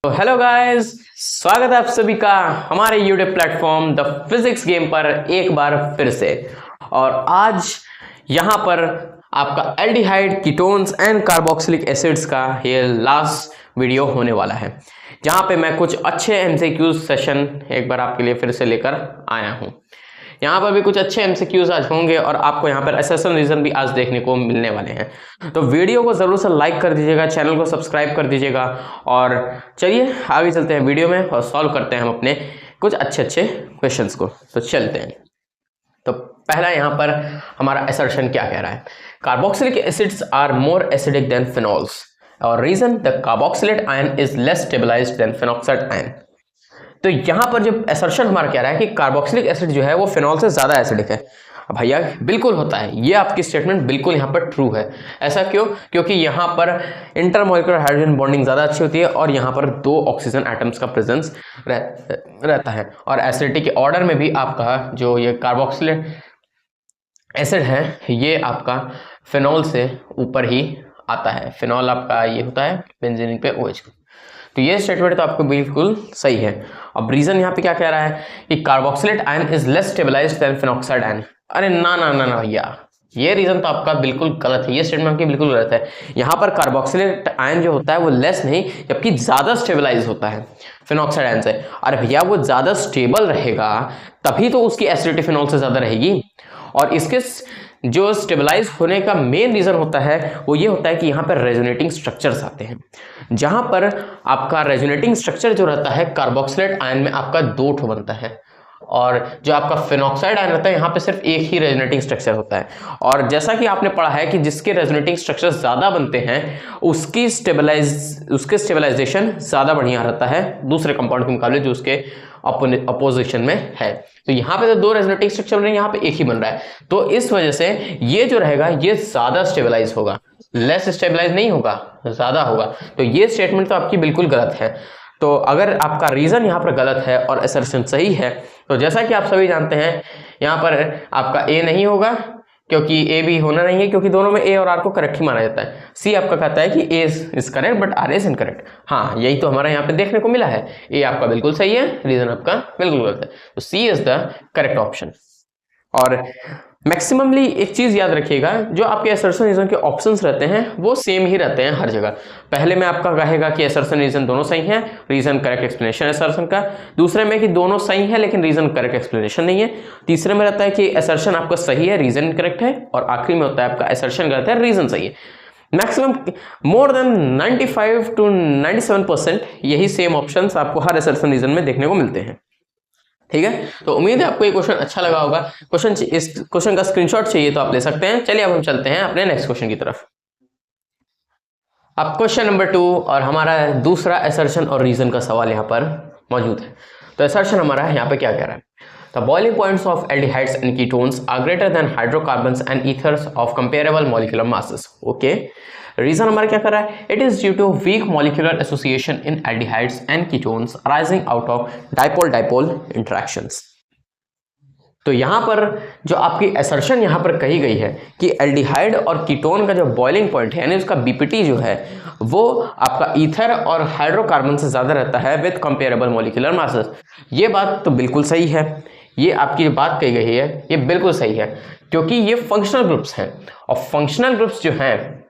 तो hello guys, स्वागत है आप सभी का हमारे YouTube platform the physics game पर एक बार फिर से। और आज यहाँ पर आपका aldehyde, ketones and carboxylic acids का ये लास्ट वीडियो होने वाला है, जहाँ पे मैं कुछ अच्छे एमसीक्यूज सेशन एक बार आपके लिए फिर से लेकर आया हूँ। यहाँ पर भी कुछ अच्छे एमसीक्यूज आज होंगे और आपको यहाँ पर असर्शन रीजन भी आज देखने को मिलने वाले हैं। तो वीडियो को जरूर से लाइक कर दीजिएगा, चैनल को सब्सक्राइब कर दीजिएगा। और चलिए आगे चलते हैं वीडियो में और सॉल्व करते हैं हम अपने कुछ अच्छे अच्छे क्वेश्चंस को। तो चलते हैं। तो पहला यहाँ पर हमारा असर्शन क्या कह रहा है, carboxylic acids are more acidic than phenols और reason the carboxylate ion is less stabilised than phenoxide ion. तो यहाँ पर जो असर्शन हमारा कह रहा है कि कार्बोक्सिलिक एसिड जो है वो फिनॉल से ज्यादा एसिडिक है। भैया बिल्कुल होता है, ये आपकी स्टेटमेंट बिल्कुल यहाँ पर ट्रू है। ऐसा क्यों? क्योंकि यहाँ पर इंटरमॉलिक्यूलर हाइड्रोजन बॉन्डिंग ज्यादा अच्छी होती है और यहाँ पर 2 ऑक्सीजन एटम्स का प्रेजेंस रहता है। और एसिडिटी के ऑर्डर में भी आपका जो ये कार्बोक्सिलिक एसिड है ये आपका फिनॉल से ऊपर ही आता है। फिनॉल आपका ये होता है बेंजीन पे OH। तो ये स्टेटमेंट तो आपको बिल्कुल सही है। अब रीजन यहाँ पे क्या कह रहा है कि carboxylate ion is less stabilised than phenoxide ion. अरे ना ना ना ना भैया, ये रीजन तो आपका बिल्कुल गलत है, ये स्टेटमेंट आपकी बिल्कुल गलत है। यहाँ पर कार्बोक्सिलेट आयन जो होता है वो लेस नहीं जबकि ज्यादा स्टेबलाइज होता है फिनॉक्साइड आयन से। अरे भैया वो ज्यादा स्टेबल रहेगा तभी तो उसकी एसिडिटी फिनॉल से ज्यादा रहेगी। और इसके जो स्टेबलाइज होने का मेन रीजन होता है वो ये होता है कि यहाँ पर रेजोनेटिंग स्ट्रक्चर्स आते हैं, जहां पर आपका रेजोनेटिंग स्ट्रक्चर जो रहता है कार्बोक्सिलेट आयन में आपका 2 ठो बनता है और जो आपका फिनॉक्साइड आयन रहता है यहाँ पे सिर्फ एक ही रेजोनेटिंग स्ट्रक्चर होता है। और जैसा कि आपने पढ़ा है कि जिसके रेजोनेटिंग स्ट्रक्चर ज्यादा बनते हैं उसके स्टेबलाइजेशन ज्यादा बढ़िया रहता है दूसरे कंपाउंड के मुकाबले जो उसके अपोजिशन में है। तो यहाँ पे तो 2 रेजोनेटिंग स्ट्रक्चर बन रहे हैं, यहाँ पे एक ही बन रहा है। तो इस वजह से ये जो रहेगा ये ज्यादा स्टेबलाइज होगा, लेस स्टेबलाइज नहीं होगा, ज्यादा होगा। तो ये स्टेटमेंट तो आपकी बिल्कुल गलत है। तो अगर आपका रीजन यहाँ पर गलत है और असर्शन सही है तो जैसा कि आप सभी जानते हैं यहाँ पर आपका ए नहीं होगा, क्योंकि ए भी होना नहीं है क्योंकि दोनों में ए और आर को करेक्ट ही माना जाता है। सी आपका कहता है कि A is correct but R is incorrect. हाँ, यही तो हमारा यहाँ पे देखने को मिला है। ए आपका बिल्कुल सही है, रीजन आपका बिल्कुल गलत है। तो सी इज द करेक्ट ऑप्शन। और मैक्सिममली एक चीज याद रखिएगा, जो आपके असर्शन रीजन के ऑप्शंस रहते हैं वो सेम ही रहते हैं हर जगह। पहले में आपका कहेगा कि असर्शन रीजन दोनों सही हैं, रीजन करेक्ट एक्सप्लेनेशन असर्शन का। दूसरे में कि दोनों सही है लेकिन रीजन करेक्ट एक्सप्लेनेशन नहीं है। तीसरे में रहता है कि असर्शन आपका सही है, रीजन करेक्ट है। और आखिरी में होता है आपका असर्शन गलत है, रीजन सही है। मैक्सिमम मोर देन 95 to 97% यही सेम ऑप्शंस आपको हर असर्शन रीजन में देखने को मिलते हैं। ठीक है, तो उम्मीद है आपको ये क्वेश्चन अच्छा लगा होगा। इस क्वेश्चन का स्क्रीनशॉट चाहिए तो आप ले सकते हैं। चलिए अब हम चलते हैं अपने नेक्स्ट क्वेश्चन की तरफ। अब क्वेश्चन नंबर 2 और हमारा दूसरा असर्शन और रीजन का सवाल यहाँ पर मौजूद है। तो असर्शन हमारा यहाँ पे क्या कह रहा है, the boiling points of aldehydes and ketones are greater than hydrocarbons and ethers of comparable molecular masses. Okay, reason हमारा क्या कर रहा है, it is due to weak molecular association in aldehydes and ketones arising out of dipole dipole interactions. तो यहां पर जो आपकी असर्शन यहां पर कही गई है कि एल्डिहाइड और कीटोन का जो बॉइलिंग पॉइंट है यानी उसका बीपीटी जो है वो आपका ईथर और हाइड्रोकार्बन से ज्यादा रहता है विद कंपेरेबल मॉलिक्यूलर मासेस। ये बात तो बिल्कुल सही है, ये आपकी जो बात कही गई है ये बिल्कुल सही है, क्योंकि ये फंक्शनल ग्रुप्स हैं और फंक्शनल ग्रुप्स जो हैं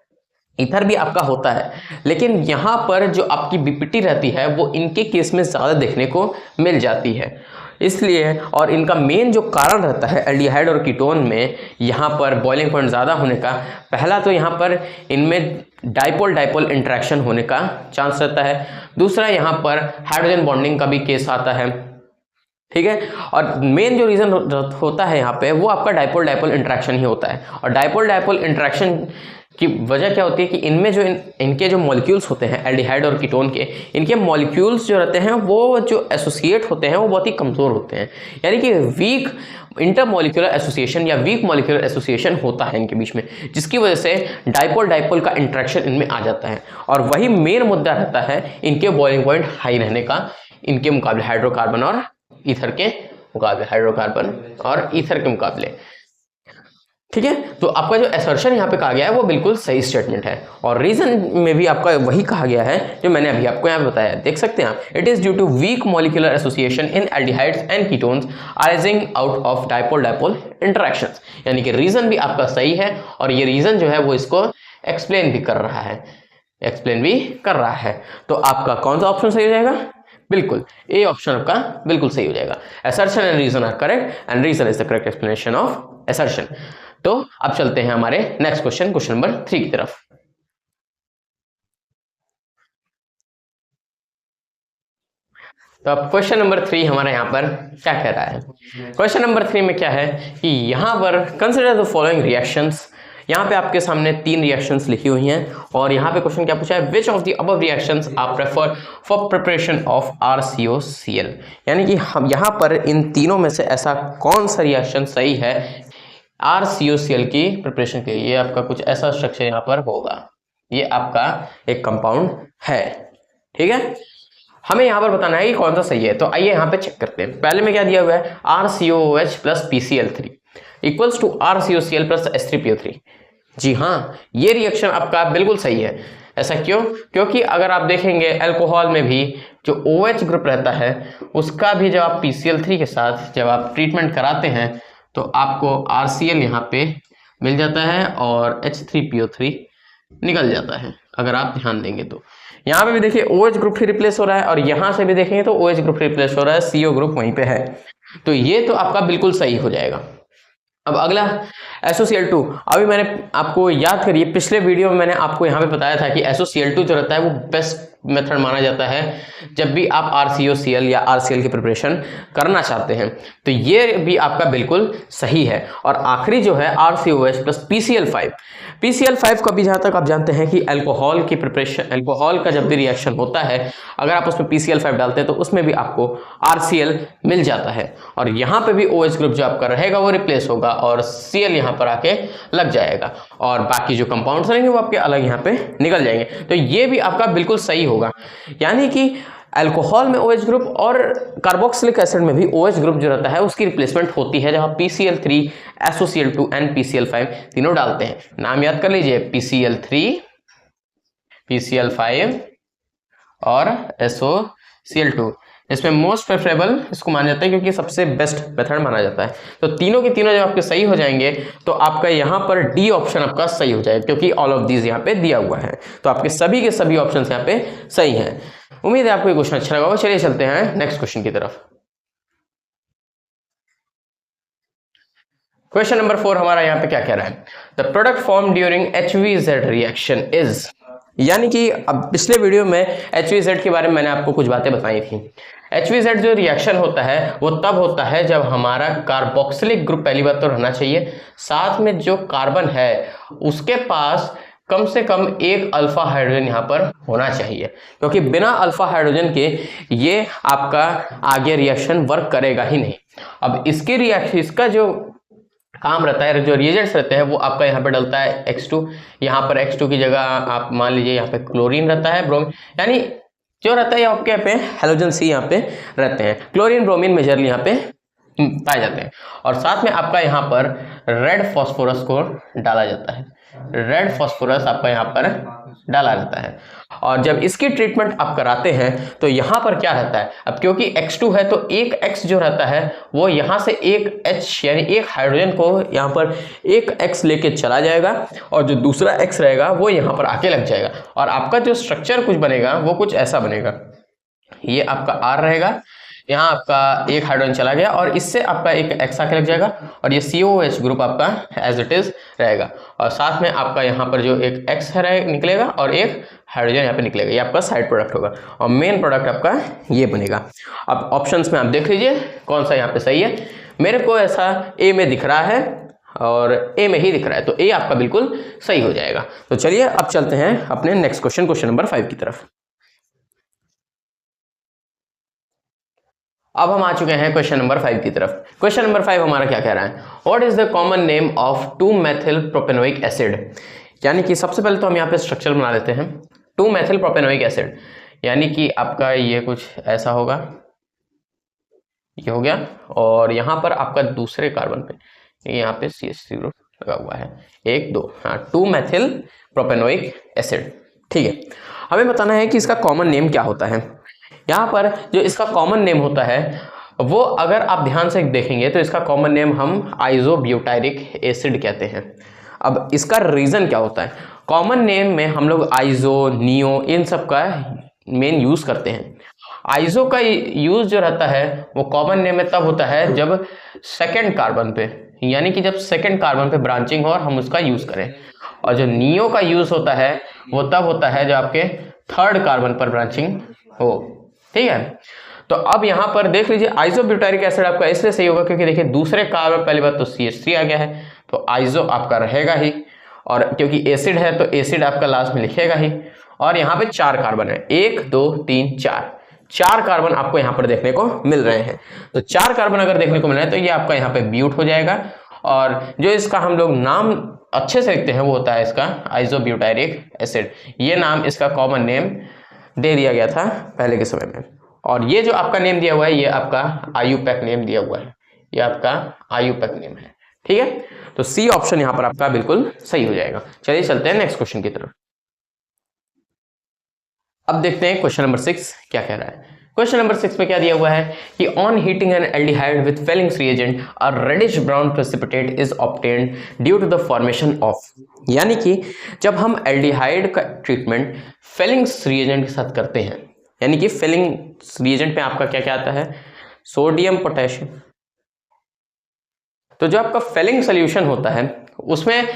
इथर भी आपका होता है, लेकिन यहां पर जो आपकी बीपीटी रहती है वो इनके केस में ज्यादा देखने को मिल जाती है। इसलिए और इनका मेन जो कारण रहता है एल्डिहाइड और कीटोन में यहाँ पर बॉइलिंग पॉइंट ज़्यादा होने का, पहला तो यहाँ पर इनमें डाइपोल डाइपोल इंटरेक्शन होने का चांस रहता है। दूसरा यहाँ पर हाइड्रोजन बॉन्डिंग का भी केस आता है। ठीक है, और मेन जो रीज़न होता है यहाँ पे वो आपका डाइपोल डाइपोल इंटरेक्शन ही होता है। और डाइपोल डाइपोल इंटरेक्शन की वजह क्या होती है कि इनमें जो इनके जो मॉलिक्यूल्स होते हैं एल्डिहाइड और कीटोन के, इनके मॉलिक्यूल्स जो रहते हैं वो जो एसोसिएट होते हैं वो बहुत ही कमज़ोर होते हैं, यानी कि वीक इंटरमॉलिक्यूलर एसोसिएशन या वीक मॉलिक्यूलर एसोसिएशन होता है इनके बीच में, जिसकी वजह से डाइपोल डाइपोल का इंटरेक्शन इनमें आ जाता है। और वही मेन मुद्दा रहता है इनके बॉइलिंग पॉइंट हाई रहने का इनके मुकाबले, हाइड्रोकार्बन और ईथर के मुकाबले, हाइड्रोकार्बन और ईथर के मुकाबले। ठीक है, तो आपका जो असर्शन यहाँ पे कहा गया है वो बिल्कुल सही स्टेटमेंट है, और रीजन में भी आपका वही कहा गया है जो मैंने अभी आपको यहाँ पे बताया, देख सकते हैं आप, it is due to weak molecular association in aldehydes and ketones arising out of dipole dipole interactions. यानी कि रीजन भी आपका सही है, और ये रीजन जो है वो इसको एक्सप्लेन भी कर रहा है, तो आपका कौन सा ऑप्शन सही हो जाएगा? बिल्कुल ए ऑप्शन आपका बिल्कुल सही हो जाएगा। Assertion and reason are correct and reason is the correct explanation of assertion. तो अब चलते हैं हमारे नेक्स्ट क्वेश्चन नंबर 3 की तरफ। तो अब क्वेश्चन नंबर 3 हमारे यहाँ पर क्या कह रहा है? क्वेश्चन नंबर 3 में क्या है कि यहाँ पर कंसिडर द फॉलोइंग रिएक्शंस। यहाँ पे आपके सामने 3 रिएक्शंस लिखी हुई हैं, और यहाँ पे क्वेश्चन क्या पूछा है? Which of the above reactions are prefer for preparation of RCOCl। यानी कि हम यहाँ पर इन तीनों में से ऐसा कौन सा रिएक्शन सही है RCOCl की प्रिपरेशन के लिए? ये आपका कुछ ऐसा स्ट्रक्चर यहाँ पर होगा, ये आपका एक कंपाउंड है, ठीक है। हमें यहाँ पर बताना है कि कौन सा सही है, तो आइए यहाँ पे चेक करते हैं। पहले में क्या दिया हुआ है? RCOOH plus PCl3 equals to RCOCl plus H3PO3। जी हाँ, ये रिएक्शन आपका बिल्कुल सही है। ऐसा क्यों? क्योंकि अगर आप देखेंगे अल्कोहल में भी जो OH ग्रुप रहता है उसका भी जब आप PCl3 के साथ जब आप ट्रीटमेंट कराते हैं तो आपको RCl यहाँ पे मिल जाता है और H3PO3 निकल जाता है, अगर आप ध्यान देंगे तो। यहाँ पे भी देखिए OH ग्रुप ही रिप्लेस हो रहा है, और यहाँ से भी देखेंगे तो OH ग्रुप रिप्लेस हो रहा है, CO ग्रुप वहीं पे है, तो ये तो आपका बिल्कुल सही हो जाएगा। अब अगला SOCl2। अभी मैंने आपको याद करिए, पिछले वीडियो में मैंने आपको यहाँ पे बताया था कि SOCl2 जो रहता है वो बेस्ट मेथड माना जाता है जब भी आप RCOCl या RCl की प्रिपरेशन करना चाहते हैं, तो ये भी आपका बिल्कुल सही है। और आखिरी जो है RCOH प्लस PCl5 का भी जहाँ तक आप जानते हैं कि अल्कोहल की प्रिपरेशन, अल्कोहल का जब भी रिएक्शन होता है अगर आप उसमें PCl5 डालते हैं तो उसमें भी आपको RCl मिल जाता है, और यहाँ पे भी OH ग्रुप जो आपका रहेगा वो रिप्लेस होगा और Cl यहाँ पर आके लग जाएगा, और बाकी जो कंपाउंड्स रहेंगे वो आपके अलग यहाँ पे निकल जाएंगे, तो ये भी आपका बिल्कुल सही होगा। यानी कि अल्कोहल में OH ग्रुप और कार्बोक्सिलिक एसिड में भी OH ग्रुप जो रहता है उसकी रिप्लेसमेंट होती है जब आप PCl3, SOCl2 एंड PCl5 तीनों डालते हैं। नाम याद कर लीजिए, PCl3, PCl5 और SOCl2। इसमें मोस्ट प्रेफरेबल इसको माना जाता है क्योंकि सबसे बेस्ट मेथड माना जाता है। तो तीनों के तीनों जब आपके सही हो जाएंगे तो आपका यहाँ पर डी ऑप्शन आपका सही हो जाएगा, क्योंकि ऑल ऑफ दीज यहाँ पे दिया हुआ है, तो आपके सभी के सभी ऑप्शन यहाँ पे सही हैं। उम्मीद है आपको ये क्वेश्चन अच्छा लगा होगा। चलिए चलते हैं नेक्स्ट क्वेश्चन की तरफ। क्वेश्चन नंबर 4 हमारा यहाँ पे क्या कह रहा है? The product form during HVZ reaction is. यानी कि अब पिछले वीडियो में HVZ के बारे में मैंने आपको कुछ बातें बताई थी। HVZ जो रिएक्शन होता है वो तब होता है जब हमारा कार्बोक्सिलिक ग्रुप पहली बात तो रहना चाहिए, साथ में जो कार्बन है उसके पास कम से कम एक अल्फा हाइड्रोजन यहाँ पर होना चाहिए, क्योंकि बिना अल्फा हाइड्रोजन के ये आपका आगे रिएक्शन वर्क करेगा ही नहीं। अब इसके रिएक्शन, इसका जो काम रहता है, जो रिएजेंट्स रहते हैं वो आपका यहाँ पे डलता है X2। यहाँ पर X2 की जगह आप मान लीजिए यहाँ पे क्लोरीन रहता है, ब्रोमीन, यानी जो रहता है आपके यहाँ पे हेलोजन C यहाँ पे रहते हैं, क्लोरीन ब्रोमीन मेजरली यहाँ पे पाए जाते हैं, और साथ में आपका यहाँ पर रेड फॉस्फोरस को डाला जाता है, रेड फॉस्फोरस आपका यहाँ पर डाला रहता है। और जब इसकी ट्रीटमेंट आप कराते हैं तो यहाँ पर क्या रहता है, अब क्योंकि X2 है तो एक X जो रहता है वो यहाँ से एक H यानी एक हाइड्रोजन को यहाँ पर एक X लेके चला जाएगा, और जो दूसरा X रहेगा वो यहाँ पर आके लग जाएगा, और आपका जो स्ट्रक्चर कुछ बनेगा वो कुछ ऐसा बनेगा। ये आपका R रहेगा, यहाँ आपका एक हाइड्रोजन चला गया और इससे आपका एक X आके लग जाएगा, और ये COOH ग्रुप आपका एज इट इज रहेगा, और साथ में आपका यहाँ पर जो एक X है निकलेगा और एक हाइड्रोजन यहाँ पे निकलेगा, ये आपका साइड प्रोडक्ट होगा, और मेन प्रोडक्ट आपका ये बनेगा। अब ऑप्शंस में आप देख लीजिए कौन सा यहाँ पे सही है। मेरे को ऐसा A में दिख रहा है और A में ही दिख रहा है, तो A आपका बिल्कुल सही हो जाएगा। तो चलिए अब चलते हैं अपने नेक्स्ट क्वेश्चन नंबर 5 की तरफ। अब हम आ चुके हैं क्वेश्चन नंबर 5 की तरफ। क्वेश्चन नंबर 5 हमारा क्या कह रहा है? What is the common name of 2-मेथिल प्रोपेनोइक एसिड। यानी कि सबसे पहले तो हम यहाँ पे स्ट्रक्चर बना लेते हैं। 2-मेथिल प्रोपेनोइक एसिड यानी कि आपका ये कुछ ऐसा होगा, ये हो गया, और यहाँ पर आपका दूसरे कार्बन पे यहाँ पे CH3 ग्रुप लगा हुआ है, 1 2, हाँ 2 मेथिल प्रोपेनोइक एसिड। ठीक है, हमें बताना है कि इसका कॉमन नेम क्या होता है। यहाँ पर जो इसका कॉमन नेम होता है वो अगर आप ध्यान से देखेंगे तो इसका कॉमन नेम हम आइसोब्यूटायरिक एसिड कहते हैं। अब इसका रीज़न क्या होता है, कॉमन नेम में हम लोग आइसो, नियो इन सब का मेन यूज़ करते हैं। आइसो का यूज़ जो रहता है वो कॉमन नेम में तब होता है जब सेकेंड कार्बन पे, यानी कि जब सेकेंड कार्बन पे ब्रांचिंग हो और हम उसका यूज़ करें। और जो नियो का यूज़ होता है वो तब होता है जब आपके थर्ड कार्बन पर ब्रांचिंग हो। ठीक है, तो अब यहाँ पर देख लीजिए आइसोब्यूटारिक एसिड आपका इसलिए सही होगा क्योंकि देखिए दूसरे कार्बन, पहली बात तो CH3 आ गया है तो आइसो आपका रहेगा ही, और क्योंकि एसिड है तो एसिड आपका लास्ट में लिखेगा ही। और यहाँ पे 4 कार्बन है, 1 2 3 4 कार्बन आपको यहाँ पर देखने को मिल रहे हैं। तो 4 कार्बन अगर देखने को मिल रहे हैं तो ये आपका यहाँ पे ब्यूट हो जाएगा। और जो इसका हम लोग नाम अच्छे से लिखते हैं वो होता है इसका आइसोब्यूटायरिक एसिड। ये नाम इसका कॉमन नेम दे दिया गया था पहले के समय में। और ये जो आपका नेम दिया हुआ है ये आपका IUPAC नेम दिया हुआ है, ये आपका IUPAC नेम है। ठीक है, तो C ऑप्शन यहाँ पर आपका बिल्कुल सही हो जाएगा। चलिए चलते हैं नेक्स्ट क्वेश्चन की तरफ। अब देखते हैं क्वेश्चन नंबर 6 क्या कह रहा है। क्वेश्चन नंबर 6 में क्या दिया हुआ है कि on heating an aldehyde with Fehling's reagent a reddish brown precipitate is obtained due to the formation of, यानी कि जब हम एल्डिहाइड का ट्रीटमेंट फेलिंग्स रिएजेंट के साथ करते हैं, यानी कि फेलिंग्स रिएजेंट में आपका क्या क्या आता है, सोडियम पोटेशियम। तो जो आपका फेलिंग सोल्यूशन होता है उसमें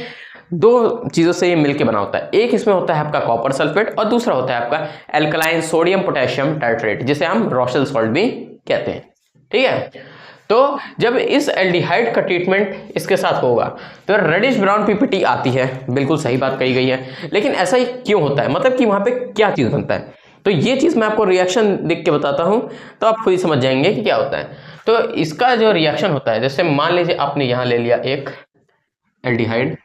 2 चीज़ों से ये मिलके बना होता है। एक इसमें होता है आपका कॉपर सल्फेट और दूसरा होता है आपका एल्कलाइन सोडियम पोटेशियम टाइट्रेट, जिसे हम रॉशेल सॉल्ट भी कहते हैं। ठीक है, तो जब इस एल्डिहाइड का ट्रीटमेंट इसके साथ होगा तो रेडिश ब्राउन पीपीटी आती है, बिल्कुल सही बात कही गई है। लेकिन ऐसा ही क्यों होता है, मतलब कि वहां पे क्या चीज़ बनता है, तो ये चीज़ मैं आपको रिएक्शन देख के बताता हूं तो आप खुद ही समझ जाएंगे कि क्या होता है। तो इसका जो रिएक्शन होता है, जैसे मान लीजिए आपने यहाँ ले लिया एक एल्डिहाइड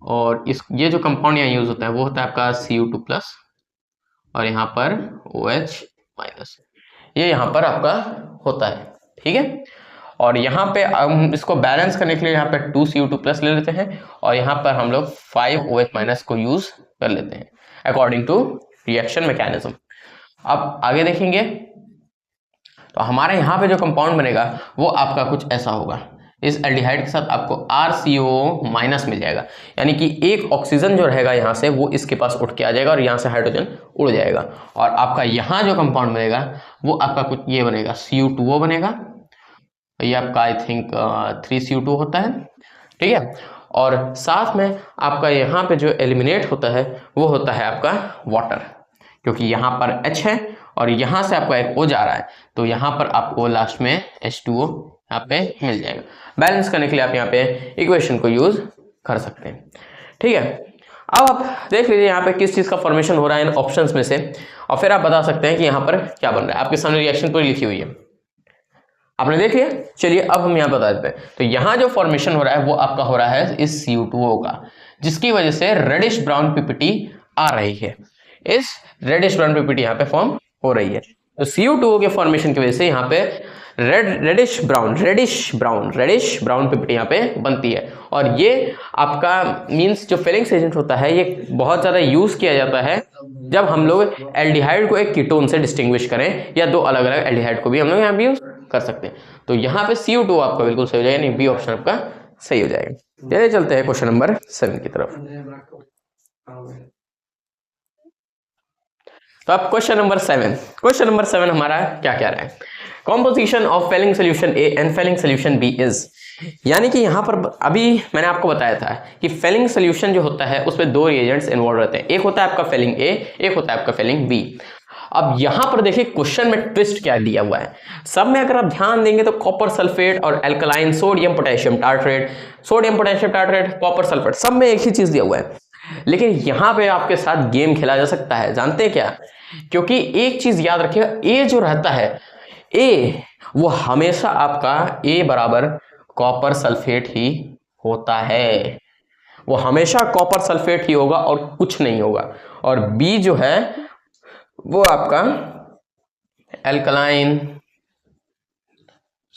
और इस ये जो कंपाउंड यहाँ यूज होता है वो होता है आपका Cu2+ और यहाँ पर OH-, ये यहाँ पर आपका होता है। ठीक है, और यहाँ पे हम इसको बैलेंस करने के लिए यहाँ पे 2 Cu2+ ले लेते हैं और यहाँ पर हम लोग 5 OH- को यूज कर लेते हैं अकॉर्डिंग टू रिएक्शन मैकेनिज्म। अब आगे देखेंगे तो हमारे यहाँ पे जो कंपाउंड बनेगा वो आपका कुछ ऐसा होगा। इस एल्डिहाइड के साथ आपको RCOO- मिल जाएगा, यानी कि एक ऑक्सीजन जो रहेगा यहाँ से वो इसके पास उठ के आ जाएगा और यहाँ से हाइड्रोजन उड़ जाएगा। और आपका यहाँ जो कंपाउंड बनेगा वो आपका कुछ ये बनेगा, Cu2O बनेगा। ये आपका आई थिंक 3Cu2 होता है। ठीक है, और साथ में आपका यहाँ पे जो एलिमिनेट होता है वो होता है आपका वाटर, क्योंकि यहाँ पर H है और यहाँ से आपका एक O जा रहा है तो यहाँ पर आपको लास्ट में H2O यहाँ पे मिल जाएगा। बैलेंस करने के लिए आप यहाँ पे इक्वेशन को यूज कर सकते हैं। ठीक है, अब आप देख लीजिए यहाँ पे किस चीज़ का फॉर्मेशन हो रहा है इन ऑप्शंस में से और फिर आप बता सकते हैं कि यहाँ पर क्या बन रहा है। आपके सामने रिएक्शन पूरी लिखी हुई है, आपने देख लिया। चलिए अब हम यहाँ बता देते हैं। तो यहाँ जो फॉर्मेशन हो रहा है वो आपका हो रहा है इस Cu2O का, जिसकी वजह से रेडिश ब्राउन पीपीटी आ रही है। इस रेडिश ब्राउन पीपीटी यहाँ पे फॉर्म हो रही है। तो Cu2O के फॉर्मेशन की वजह से यहाँ पे रेडिश ब्राउन पीपीटी यहाँ पे बनती है। और ये आपका मींस जो फेलिंग्स एजेंट होता है ये बहुत ज़्यादा यूज़ किया जाता है जब हम लोग एल्डिहाइड को एक कीटोन से डिस्टिंग्विश करें, या 2 अलग अलग एल्डिहाइड को भी हम लोग यहाँ पे यूज कर सकते हैं। तो यहाँ पे Cu2 आपका बिल्कुल सही हो जाएगा, यानी बी ऑप्शन आपका सही हो जाएगा। चलिए चलते हैं क्वेश्चन नंबर 7 की तरफ। तो अब क्वेश्चन नंबर 7 हमारा क्या कह रहा है, composition of Fehling solution A and Fehling solution B is, यानी कि यहाँ पर अभी मैंने आपको बताया था कि फेलिंग सोल्यूशन जो होता है उसमें 2 रिएजेंट्स इन्वॉल्व रहते हैं, एक होता है आपका फेलिंग ए, एक होता है आपका फेलिंग बी। अब यहाँ पर देखिए क्वेश्चन में ट्विस्ट क्या दिया हुआ है, सब में अगर आप ध्यान देंगे तो कॉपर सल्फेट और alkaline sodium potassium tartrate, copper sulphate, सब में एक ही चीज दिया हुआ है। लेकिन यहाँ पे आपके साथ गेम खेला जा सकता है, जानते हैं क्या, क्योंकि एक चीज याद रखिएगा, ए जो रहता है ए वो हमेशा आपका ए बराबर कॉपर सल्फेट ही होता है, वो हमेशा कॉपर सल्फेट ही होगा और कुछ नहीं होगा। और बी जो है वो आपका एल्कलाइन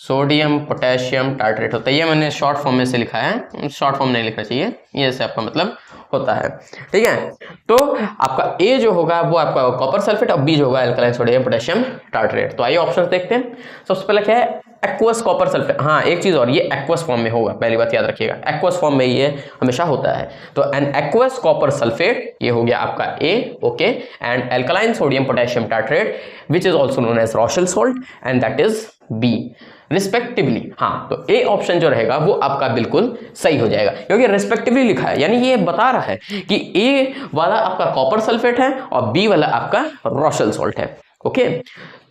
सोडियम पोटेशियम टार्ट्रेट होता है। ये मैंने शॉर्ट फॉर्म में से लिखा है, शॉर्ट फॉर्म नहीं लिखना चाहिए, ये से आपका मतलब होता है, ठीक है। तो आपका ए जो होगा वो आपका कॉपर सल्फेट और बी जो होगा एल्कलाइन सोडियम पोटेशियम टार्ट्रेट। तो आइए ऑप्शन देखते हैं। सबसे पहले क्या है, एक्वस कॉपर सल्फेट। हाँ एक चीज और, ये एक्वस फॉर्म में होगा, पहली बात याद रखिएगा, एक्वस फॉर्म में ये हमेशा होता है। तो एन एक्वस कॉपर सल्फेट ये हो गया आपका A, okay. And alkaline sodium potassium tartrate which is also known as Rochelle salt and that is B respectively. हाँ तो ए ऑप्शन जो रहेगा वो आपका बिल्कुल सही हो जाएगा, क्योंकि रिस्पेक्टिवली लिखा है, यानी ये बता रहा है कि ए वाला आपका कॉपर सल्फेट है और बी वाला आपका रॉशेल सॉल्ट है, ओके।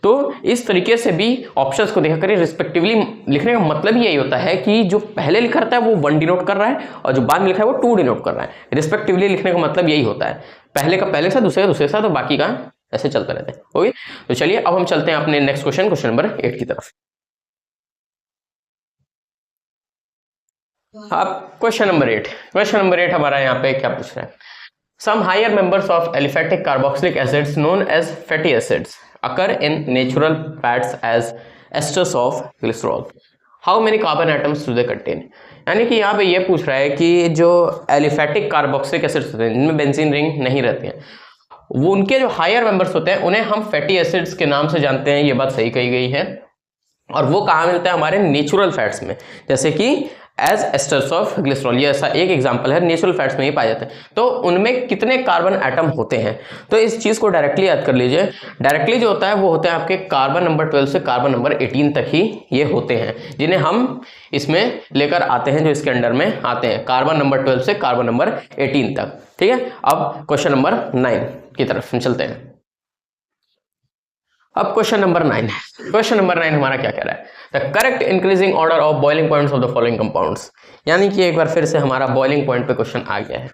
तो इस तरीके से भी ऑप्शंस को देखा करिए, रिस्पेक्टिवली लिखने का मतलब यही होता है कि जो पहले लिखा रहता है वो 1 डिनोट कर रहा है और जो बाद में लिखा है वो 2 डिनोट कर रहा है। रिस्पेक्टिवली लिखने का मतलब यही होता है, पहले का पहले के साथ, दूसरे का दूसरे के साथ और बाकी का ऐसे चलता रहता है, ओके। तो चलिए अब हम चलते हैं अपने नेक्स्ट क्वेश्चन नंबर 8 की तरफ। अब क्वेश्चन नंबर 8 हमारा यहाँ पे क्या पूछ रहा है, some higher members of aliphatic carboxylic acids known as fatty acids occur in natural fats as esters of glycerol, how many carbon atoms do they contain. यानी कि यहाँ पे ये पूछ रहा है कि जो एलिफेटिक कार्बोक्सिलिक एसिड्स होते हैं जिनमें बेंजीन रिंग नहीं रहती हैं, वो उनके जो हायर मेंबर्स होते हैं उन्हें हम फैटी एसिड्स के नाम से जानते हैं। ये बात सही कही गई है, और वो कहाँ मिलता है, हमारे नेचुरल फैट्स में, जैसे कि एज एस्टर्स ऑफ ग्लिसरॉल, ये ऐसा एक एग्जांपल है, नेचुरल फैट्स में ही पाए जाते हैं। तो उनमें कितने कार्बन एटम होते हैं, तो इस चीज को डायरेक्टली याद कर लीजिए। डायरेक्टली जो होता है वो होते हैं आपके कार्बन नंबर 12 से कार्बन नंबर 18 तक ही ये होते हैं, जिन्हें हम इसमें लेकर आते हैं, जो इसके अंडर में आते हैं, कार्बन नंबर 12 से कार्बन नंबर 18 तक, ठीक है। अब क्वेश्चन नंबर 9 की तरफ चलते हैं। अब क्वेश्चन नंबर 9 हमारा क्या कह रहा है, the correct increasing order of boiling points of the following compounds. यानी कि एक बार फिर से हमारा बॉइलिंग पॉइंट पे क्वेश्चन आ गया है।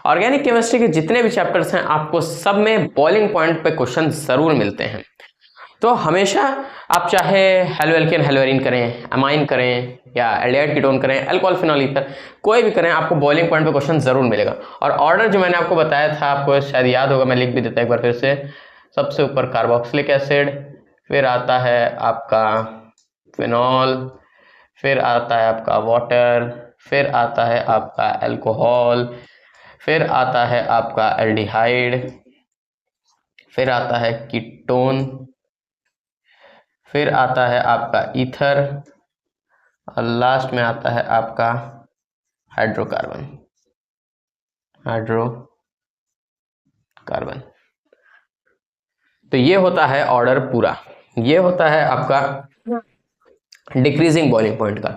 ऑर्गेनिक केमिस्ट्री के जितने भी चैप्टर्स हैं आपको सब में बॉइलिंग पॉइंट पे क्वेश्चन जरूर मिलते हैं। तो हमेशा आप चाहे हेलोएल्केन हेलोएरिन करें, अमाइन करें, या एल्डिहाइड कीटोन करें, अल्कोहल फिनॉल ईथर, कोई भी करें, आपको बॉइलिंग पॉइंट पे क्वेश्चन जरूर मिलेगा। और ऑर्डर जो मैंने आपको बताया था, आपको शायद याद होगा, मैं लिख भी देता एक बार फिर से। सबसे ऊपर कार्बोक्सिलिक एसिड, फिर आता है आपका फिनॉल, फिर आता है आपका वाटर, फिर आता है आपका अल्कोहल, फिर आता है आपका एल्डिहाइड, फिर आता है कीटोन, फिर आता है आपका ईथर, और लास्ट में आता है आपका हाइड्रोकार्बन। तो ये होता है ऑर्डर पूरा, ये होता है आपका डिक्रीजिंग बॉइलिंग पॉइंट का,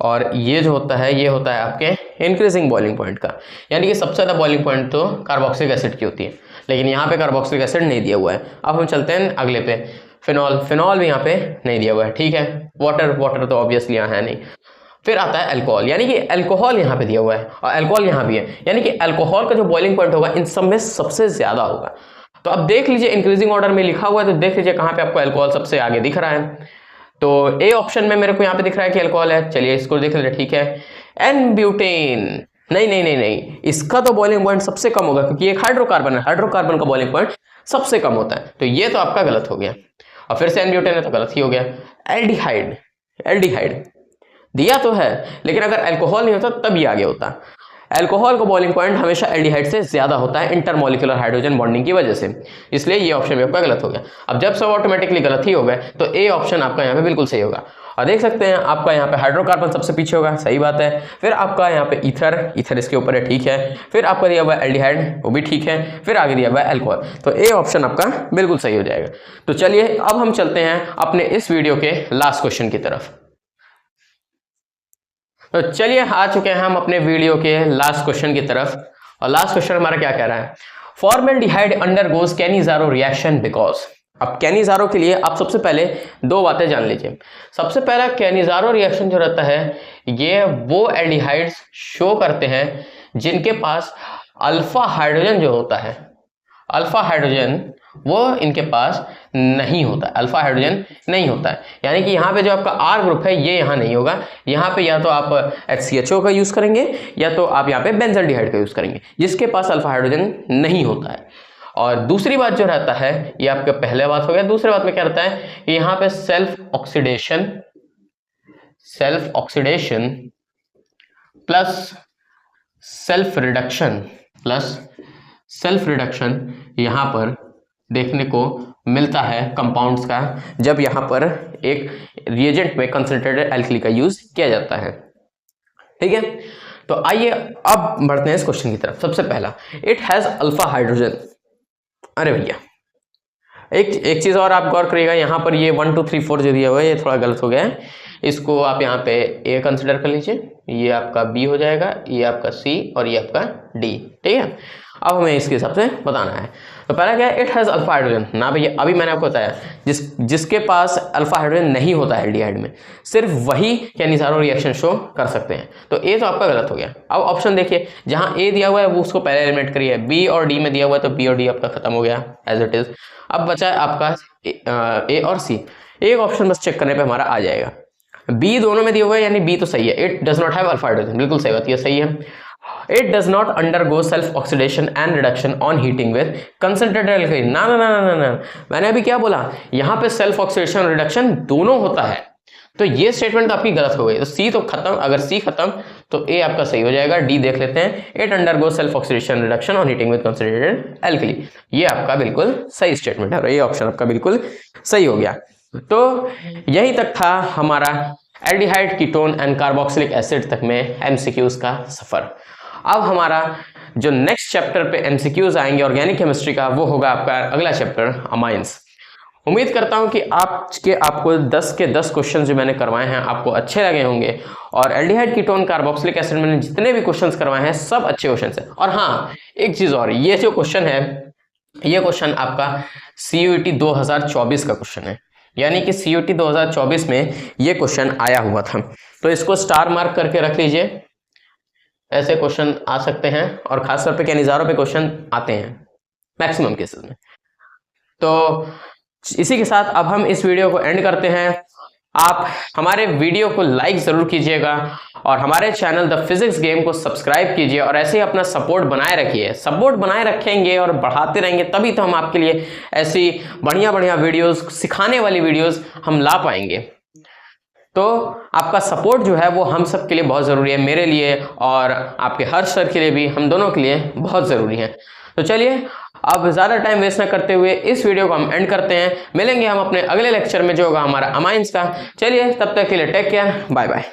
और ये जो होता है ये होता है आपके इंक्रीजिंग बॉइलिंग पॉइंट का। यानी कि सबसे ज़्यादा बॉइलिंग पॉइंट तो कार्बोक्सिलिक एसिड की होती है, लेकिन यहाँ पे कार्बोक्सिलिक एसिड नहीं दिया हुआ है। अब हम चलते हैं अगले पे, फिनॉल भी यहाँ पे नहीं दिया हुआ है, ठीक है। वाटर तो ऑब्वियसली यहाँ है नहीं। फिर आता है अल्कोहल, यानी कि अल्कोहल यहाँ पे दिया हुआ है और अल्कोहल यहाँ भी है, यानी कि अल्कोहल का जो बॉइलिंग पॉइंट होगा इन सब में सबसे ज्यादा होगा। तो अब देख लीजिए इंक्रीजिंग ऑर्डर में लिखा हुआ है, तो देख लीजिए कहाँ पे आपको अल्कोहल सबसे आगे दिख रहा है। तो ए ऑप्शन में मेरे को यहाँ पे दिख रहा है कि अल्कोहल है, चलिए इसको देख लीजिए, ठीक है। एन ब्यूटेन, नहीं, इसका तो बॉइलिंग पॉइंट सबसे कम होगा, क्योंकि एक हाइड्रोकार्बन है, हाइड्रोकार्बन का बॉइलिंग पॉइंट सबसे कम होता है, तो ये तो आपका गलत हो गया। और फिर से एन ब्यूटेन है तो गलत ही हो गया। एल्डिहाइड दिया तो है, लेकिन अगर अल्कोहल नहीं होता तब ये आगे होता। अल्कोहल का बॉइलिंग पॉइंट हमेशा एल्डिहाइड से ज्यादा होता है इंटरमॉलिक्यूलर हाइड्रोजन बॉन्डिंग की वजह से, इसलिए ये ऑप्शन भी आपका गलत हो गया। अब जब सब ऑटोमेटिकली गलत ही हो गए तो ए ऑप्शन आपका यहाँ पे बिल्कुल सही होगा। और देख सकते हैं आपका यहाँ पे हाइड्रोकार्बन सबसे पीछे होगा, सही बात है। फिर आपका यहाँ पे ईथर इसके ऊपर है, ठीक है। फिर आपका दिया हुआ है एल्डिहाइड, वो भी ठीक है। फिर आगे दिया हुआ है अल्कोहल, तो ए ऑप्शन आपका बिल्कुल सही हो जाएगा। तो चलिए अब हम चलते हैं अपने इस वीडियो के लास्ट क्वेश्चन की तरफ। तो चलिए आ चुके हैं हम अपने वीडियो के लास्ट क्वेश्चन की तरफ, और लास्ट क्वेश्चन हमारा क्या कह रहा है, formaldehyde undergoes Cannizzaro reaction because. अब कैनिज़ारो के लिए आप सबसे पहले दो बातें जान लीजिए। सबसे पहला, कैनिज़ारो रिएक्शन जो रहता है ये वो एल्डिहाइड्स शो करते हैं जिनके पास अल्फा हाइड्रोजन जो होता है, अल्फा हाइड्रोजन वो इनके पास नहीं होता, अल्फा हाइड्रोजन नहीं होता है। यानी कि यहाँ पे जो आपका R ग्रुप है ये यहाँ नहीं होगा, यहाँ पे या तो आप HCHO का यूज करेंगे या तो आप यहाँ पे बेंजल्डिहाइड का यूज करेंगे, जिसके पास अल्फा हाइड्रोजन नहीं होता है। और दूसरी बात जो रहता है, ये आपका पहले बात हो गया। दूसरी बात में क्या रहता है, यहाँ पे self oxidation self oxidation plus self reduction यहां पर देखने को मिलता है कंपाउंड्स का, जब यहां पर एक रिएजेंट में कंसंट्रेटेड एल्कली का यूज किया जाता है। ठीक है, तो आइए अब बढ़ते हैं इस क्वेश्चन की तरफ। सबसे पहला, इट हैज अल्फा हाइड्रोजन। अरे भैया एक चीज और आप गौर करिएगा, यहाँ पर ये 1 2 3 4 जो दिया हुआ है ये थोड़ा गलत हो गया है। इसको आप यहाँ पे ए कंसिडर कर लीजिए, ये आपका बी हो जाएगा, ये आपका सी और ये आपका डी। ठीक है, अब हमें इसके हिसाब से बताना है। तो पहला क्या है, इट हैज अल्फा हाइड्रोजन ना भैया, अभी मैंने आपको बताया जिसके पास अल्फा हाइड्रोजन नहीं होता है एल्डिहाइड में, सिर्फ वही कैनिजारो रिएक्शन शो कर सकते हैं। तो ए तो आपका गलत हो गया। अब ऑप्शन देखिए, जहां ए दिया हुआ है वो उसको पहले एलिमिनेट करिए, बी और डी में दिया हुआ है तो बी और डी आपका खत्म हो गया एज इट इज। अब बचा है आपका ए और सी। एक ऑप्शन बस चेक करने पे हमारा आ जाएगा, बी दोनों में दिया हुआ है यानी बी तो सही है, it does not have alpha hydrogen, बिल्कुल सही बात, ये सही है। It does not undergo self oxidation and reduction on heating with concentrated alkali. ना ना ना ना ना, मैंने अभी क्या बोला, यहाँ पे सेल्फ ऑक्सीडेशन और रिडक्शन दोनों होता है, तो ये स्टेटमेंट आपकी गलत हो गई। तो सी तो खत्म, अगर सी खत्म तो ए आपका सही हो जाएगा। डी देख लेते हैं, it undergo self oxidation reduction on heating with concentrated alkali, ये आपका बिल्कुल सही स्टेटमेंट है और ये ऑप्शन आपका बिल्कुल सही हो गया। तो यही तक था हमारा aldehyde, ketone and carboxylic acid तक में एमसीक्यूज का सफर। अब हमारा जो नेक्स्ट चैप्टर पे एमसीक्यूज आएंगे ऑर्गेनिक केमिस्ट्री का, वो होगा आपका अगला चैप्टर अमाइंस। उम्मीद करता हूं कि आपको 10 के 10 क्वेश्चन जो मैंने करवाए हैं आपको अच्छे लगे होंगे, और एल्डिहाइड, कीटोन, कार्बोक्सिलिक एसिड मैंने जितने भी क्वेश्चंस करवाए हैं सब अच्छे क्वेश्चन हैं। और हाँ, एक चीज और, ये जो क्वेश्चन है, ये क्वेश्चन आपका CUET 2024 का क्वेश्चन है, यानी कि CUET 2024 में ये क्वेश्चन आया हुआ था, तो इसको स्टार मार्क करके रख लीजिए। ऐसे क्वेश्चन आ सकते हैं और खासतौर पे कैनिजारो पे क्वेश्चन आते हैं मैक्सिमम केसेस में। तो इसी के साथ अब हम इस वीडियो को एंड करते हैं। आप हमारे वीडियो को लाइक जरूर कीजिएगा और हमारे चैनल द फिजिक्स गेम को सब्सक्राइब कीजिए, और ऐसे ही अपना सपोर्ट बनाए रखिए। सपोर्ट बनाए रखेंगे और बढ़ाते रहेंगे तभी तो हम आपके लिए ऐसी बढ़िया बढ़िया वीडियोस, सिखाने वाली वीडियोस हम ला पाएंगे। तो आपका सपोर्ट जो है वो हम सब के लिए बहुत ज़रूरी है, मेरे लिए और आपके हर्ष सर के लिए भी, हम दोनों के लिए बहुत ज़रूरी है। तो चलिए अब ज़्यादा टाइम वेस्ट ना करते हुए इस वीडियो को हम एंड करते हैं। मिलेंगे हम अपने अगले लेक्चर में जो होगा हमारा अमाइंस का। चलिए तब तक के लिए टेक केयर, बाय बाय।